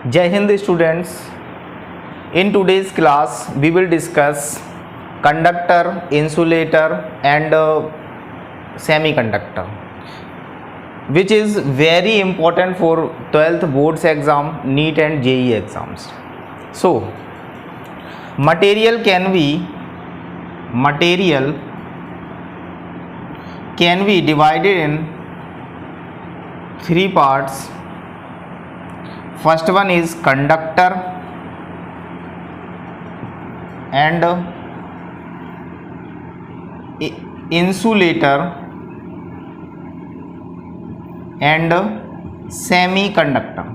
Jai Hind students. In today's class we will discuss conductor, insulator and semiconductor, which is very important for 12th boards exam, NEET and JEE exams. So material can be divided in three parts. First one is conductor and insulator and semiconductor.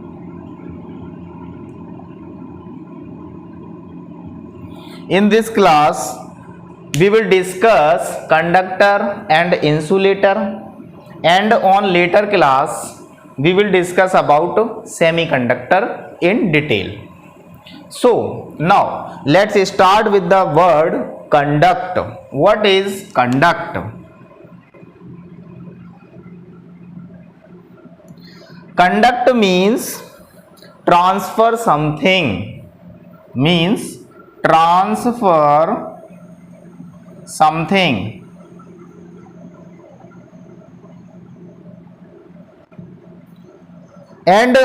In this class we will discuss conductor and insulator, and on later class we will discuss about semiconductor in detail. So now let's start with the word conduct. What is conduct? Conduct means transfer something, and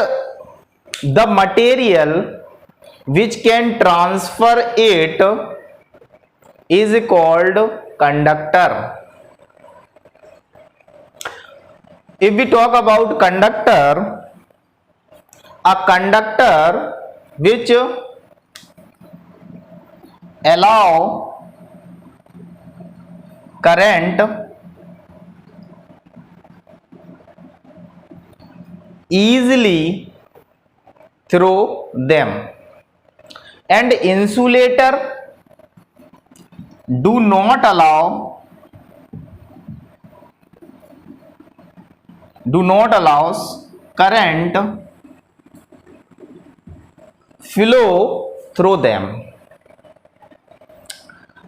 the material which can transfer it is called conductor. If we talk about conductor, a conductor which allow current easily through them, and insulator do not allow current flow through them.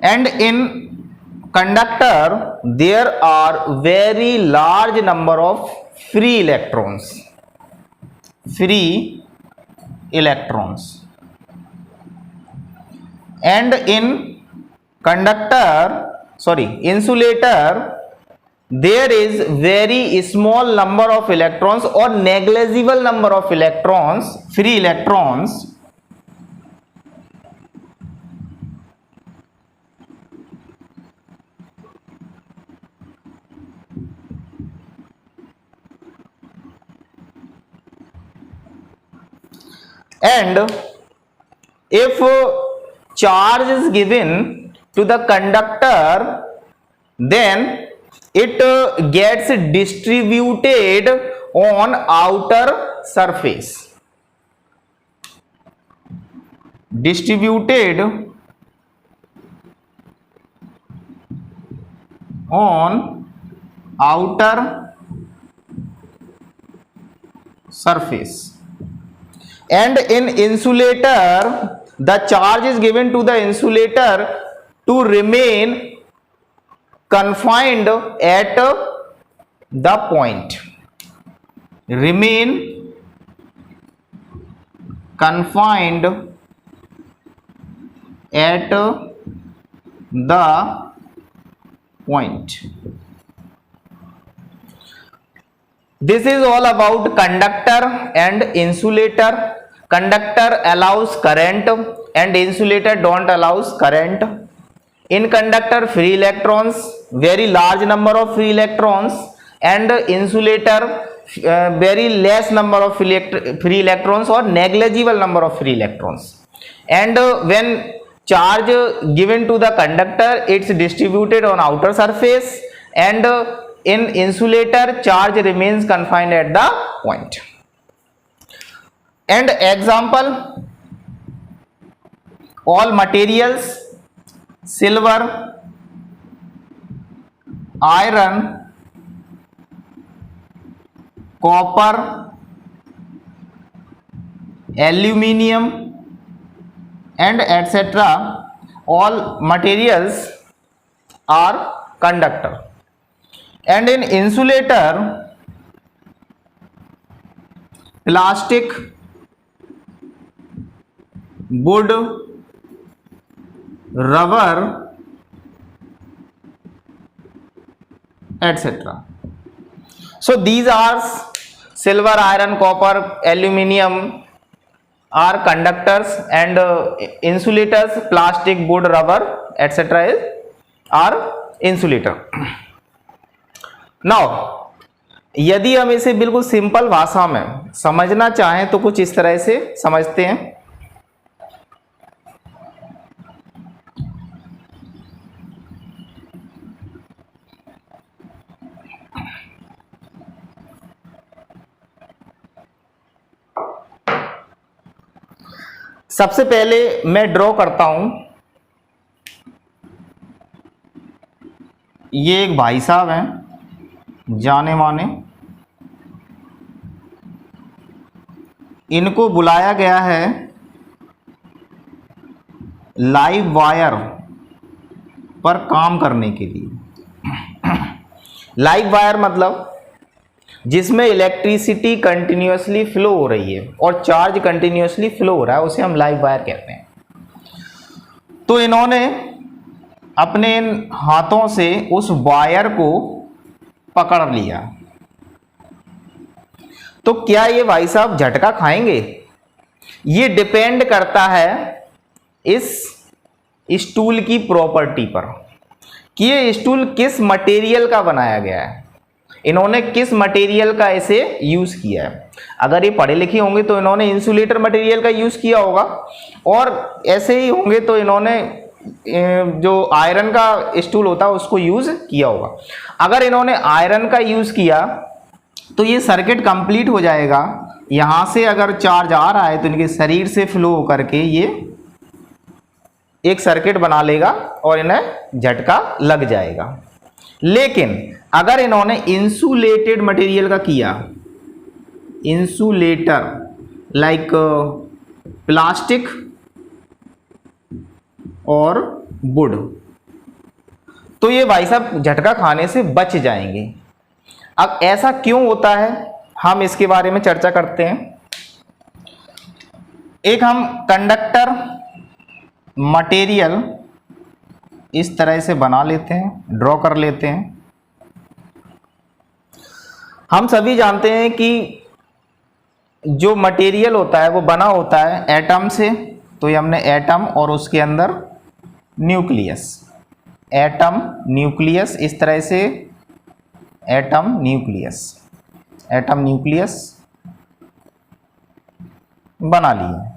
And in conductor there are very large number of free electrons. And in insulator there is very small number of electrons or negligible number of electrons, free electrons, and if charge is given to the conductor, then it gets distributed on outer surface. And in insulator the charge is given to the insulator to remain confined at the point. This is all about conductor and insulator. Conductor allows current and insulator don't allows current. In conductor free electrons, very large number of free electrons, and insulator very less number of free electrons or negligible number of free electrons. And when charge given to the conductor, it's distributed on outer surface, and in insulator charge remains confined at the point. And example, all materials: silver, iron, copper, aluminium and etc. all materials are conductor. And in insulator, plastic, wood, rubber, etc. So these are silver, iron, copper, aluminium are conductors, and insulators, plastic, wood, rubber, etc. are insulator. Now यदि हम इसे बिल्कुल simple भाषा में समझना चाहें तो कुछ इस तरह से समझते हैं। सबसे पहले मैं ड्रॉ करता हूं, ये एक भाई साहब हैं जाने माने, इनको बुलाया गया है लाइव वायर पर काम करने के लिए। लाइव वायर मतलब जिसमें इलेक्ट्रिसिटी कंटिन्यूअसली फ्लो हो रही है और चार्ज कंटिन्यूअसली फ्लो हो रहा है, उसे हम लाइव वायर कहते हैं। तो इन्होंने अपने हाथों से उस वायर को पकड़ लिया। तो क्या ये भाई साहब झटका खाएंगे? ये डिपेंड करता है इस स्टूल की प्रॉपर्टी पर कि ये स्टूल किस मटेरियल का बनाया गया है, इन्होंने किस मटेरियल का इसे यूज किया है। अगर ये पढ़े लिखे होंगे तो इन्होंने इंसुलेटर मटेरियल का यूज किया होगा, और ऐसे ही होंगे तो इन्होंने जो आयरन का स्टूल होता है उसको यूज किया होगा। अगर इन्होंने आयरन का यूज किया तो ये सर्किट कंप्लीट हो जाएगा। यहां से अगर चार्ज आ रहा है तो इनके शरीर से फ्लो होकर के ये एक सर्किट बना लेगा और इन्हें झटका लग जाएगा। लेकिन अगर इन्होंने इंसुलेटेड मटेरियल का किया, इंसुलेटर लाइक प्लास्टिक और वुड, तो ये भाई साहब झटका खाने से बच जाएंगे। अब ऐसा क्यों होता है, हम इसके बारे में चर्चा करते हैं। एक हम कंडक्टर मटेरियल इस तरह से बना लेते हैं, ड्रॉ कर लेते हैं। हम सभी जानते हैं कि जो मटेरियल होता है वो बना होता है एटम से। तो ये हमने एटम और उसके अंदर न्यूक्लियस, एटम न्यूक्लियस, इस तरह से एटम न्यूक्लियस, एटम न्यूक्लियस बना लिए।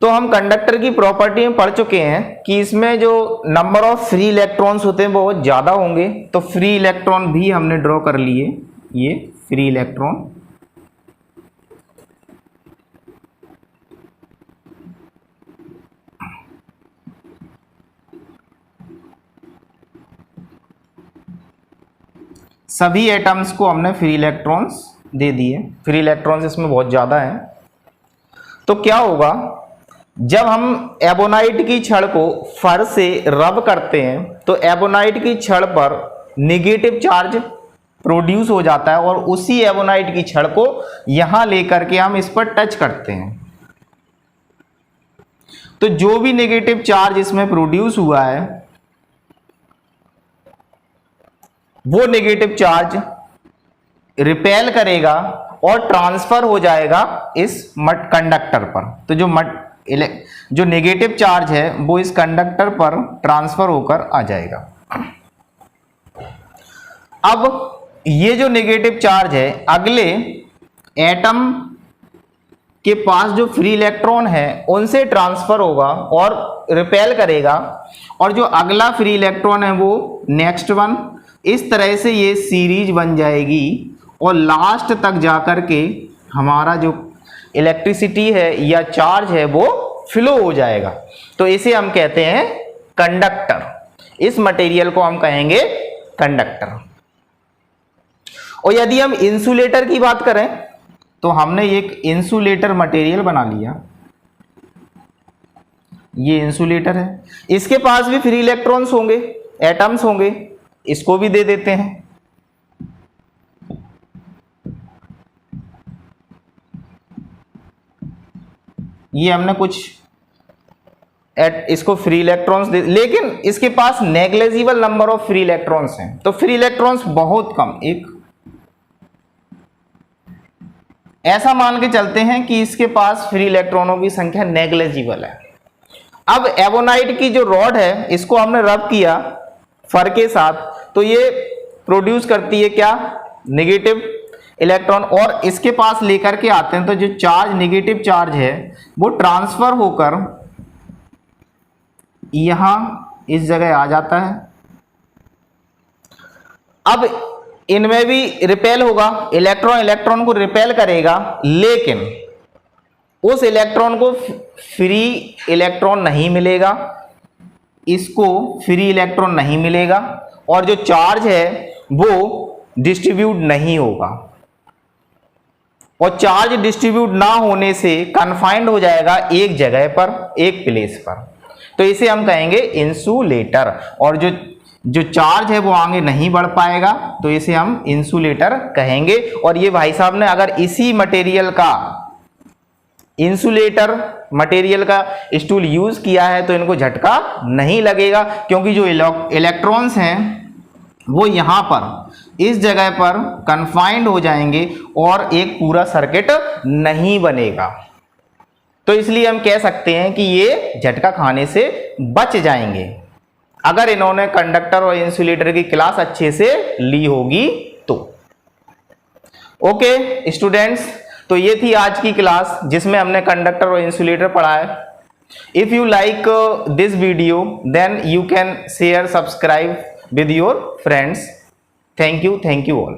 तो हम कंडक्टर की प्रॉपर्टी में पढ़ चुके हैं कि इसमें जो नंबर ऑफ फ्री इलेक्ट्रॉन्स होते हैं वो बहुत ज़्यादा होंगे। तो फ्री इलेक्ट्रॉन भी हमने ड्रॉ कर लिए, ये फ्री इलेक्ट्रॉन। सभी एटम्स को हमने फ्री इलेक्ट्रॉन्स दे दिए। फ्री इलेक्ट्रॉन्स इसमें बहुत ज़्यादा हैं। तो क्या होगा, जब हम एबोनाइट की छड़ को फर से रब करते हैं तो एबोनाइट की छड़ पर नेगेटिव चार्ज प्रोड्यूस हो जाता है, और उसी एबोनाइट की छड़ को यहां लेकर के हम इस पर टच करते हैं। तो जो भी नेगेटिव चार्ज इसमें प्रोड्यूस हुआ है वो नेगेटिव चार्ज रिपेल करेगा और ट्रांसफर हो जाएगा इस कंडक्टर पर। तो जो नेगेटिव चार्ज है वो इस कंडक्टर पर ट्रांसफर होकर आ जाएगा। अब ये जो नेगेटिव चार्ज है अगले एटम के पास जो फ्री इलेक्ट्रॉन है उनसे ट्रांसफर होगा और रिपेल करेगा, और जो अगला फ्री इलेक्ट्रॉन है वो नेक्स्ट वन। इस तरह से ये सीरीज बन जाएगी और लास्ट तक जाकर के हमारा जो इलेक्ट्रिसिटी है या चार्ज है वो फ्लो हो जाएगा। तो इसे हम कहते हैं कंडक्टर। इस मटेरियल को हम कहेंगे कंडक्टर। और यदि हम इंसुलेटर की बात करें तो हमने एक इंसुलेटर मटेरियल बना लिया, ये इंसुलेटर है। इसके पास भी फ्री इलेक्ट्रॉन्स होंगे, एटम्स होंगे, इसको भी दे देते हैं। ये हमने कुछ इसको फ्री इलेक्ट्रॉन्स दे, लेकिन इसके पास negligible number of free electrons हैं, तो फ्री इलेक्ट्रॉन्स बहुत कम, एक ऐसा मान के चलते हैं कि इसके पास फ्री इलेक्ट्रॉनों की संख्या नेग्लिजिबल है। अब एवोनाइट की जो रॉड है इसको हमने रब किया फर के साथ, तो ये प्रोड्यूस करती है क्या, नेगेटिव इलेक्ट्रॉन, और इसके पास लेकर के आते हैं तो जो चार्ज नेगेटिव चार्ज है वो ट्रांसफर होकर यहां इस जगह आ जाता है। अब इनमें भी रिपेल होगा, इलेक्ट्रॉन इलेक्ट्रॉन को रिपेल करेगा, लेकिन उस इलेक्ट्रॉन को फ्री इलेक्ट्रॉन नहीं मिलेगा, इसको फ्री इलेक्ट्रॉन नहीं मिलेगा, और जो चार्ज है वो डिस्ट्रीब्यूट नहीं होगा, और चार्ज डिस्ट्रीब्यूट ना होने से कन्फाइंड हो जाएगा एक जगह पर, एक प्लेस पर, तो इसे हम कहेंगे इंसुलेटर। और जो चार्ज है वो आगे नहीं बढ़ पाएगा, तो इसे हम इंसुलेटर कहेंगे। और ये भाई साहब ने अगर इसी मटेरियल का, इंसुलेटर मटेरियल का स्टूल यूज किया है तो इनको झटका नहीं लगेगा, क्योंकि जो इलेक्ट्रॉन्स हैं वो यहां पर इस जगह पर कन्फाइंड हो जाएंगे और एक पूरा सर्किट नहीं बनेगा, तो इसलिए हम कह सकते हैं कि ये झटका खाने से बच जाएंगे अगर इन्होंने कंडक्टर और इंसुलेटर की क्लास अच्छे से ली होगी तो। ओके स्टूडेंट्स, तो ये थी आज की क्लास जिसमें हमने कंडक्टर और इंसुलेटर पढ़ा है। If you like this video then you can share, subscribe with your friends. Thank you all.